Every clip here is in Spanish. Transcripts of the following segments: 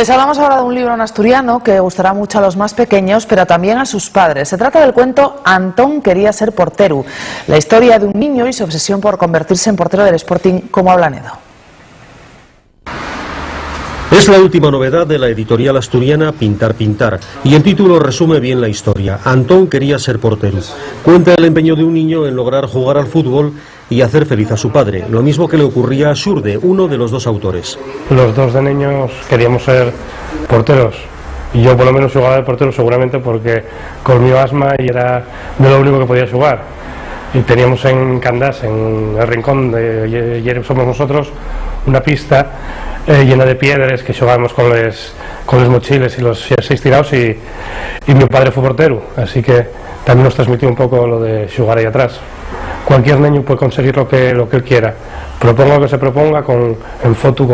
Les hablamos ahora de un libro en asturiano que gustará mucho a los más pequeños, pero también a sus padres. Se trata del cuento Antón quería ser portero, la historia de un niño y su obsesión por convertirse en portero del Sporting como Ablanedo. Es la última novedad de la editorial asturiana Pintar Pintar, y el título resume bien la historia. Antón quería ser portero. Cuenta el empeño de un niño en lograr jugar al fútbol y hacer feliz a su padre, lo mismo que le ocurría a Xurde, uno de los dos autores. Los dos de niños queríamos ser porteros, y yo por lo menos jugaba de portero seguramente porque con mi asma y era de lo único que podía jugar. Y teníamos en Candás, en el rincón de y somos nosotros, una pista llena de piedras que jugábamos con los mochiles y los seis tirados, y mi padre fue portero, así que también nos transmitió un poco lo de jugar ahí atrás. Cualquier niño puede conseguir lo que él quiera, proponga lo que se proponga, en foto,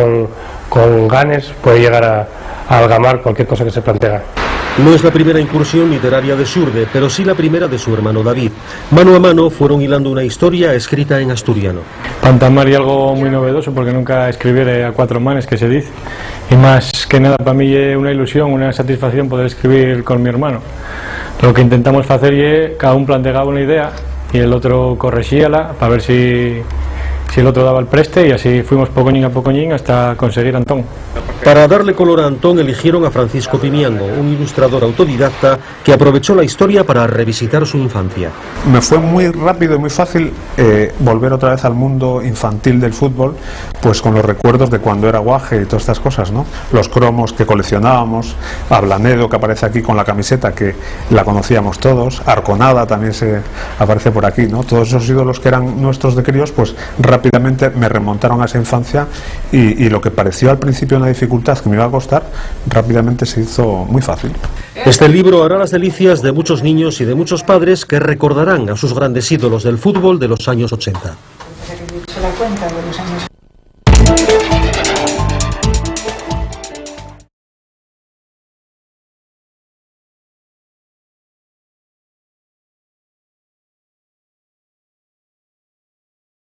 con ganes, puede llegar a algamar cualquier cosa que se plantea. No es la primera incursión literaria de Xurde, pero sí la primera de su hermano David. Mano a mano fueron hilando una historia escrita en asturiano. Pantamar y algo muy novedoso, porque nunca escribir a cuatro manes, que se dice, y más que nada para mí es una ilusión, una satisfacción poder escribir con mi hermano. Lo que intentamos hacer es, cada uno planteaba una idea y el otro corregíala para ver si el otro daba el preste, y así fuimos pocoñín a pocoñín hasta conseguir Antón. Para darle color a Antón eligieron a Francisco Pimiango, un ilustrador autodidacta que aprovechó la historia para revisitar su infancia. Me fue muy rápido y muy fácil volver otra vez al mundo infantil del fútbol, pues con los recuerdos de cuando era guaje y todas estas cosas, ¿no? Los cromos que coleccionábamos, Ablanedo, que aparece aquí con la camiseta, que la conocíamos todos, Arconada también se aparece por aquí, ¿no? Todos esos ídolos que eran nuestros de críos, pues rápidamente me remontaron a esa infancia, y lo que pareció al principio una dificultad que me iba a costar, rápidamente se hizo muy fácil. Este libro hará las delicias de muchos niños y de muchos padres que recordarán a sus grandes ídolos del fútbol de los años 80.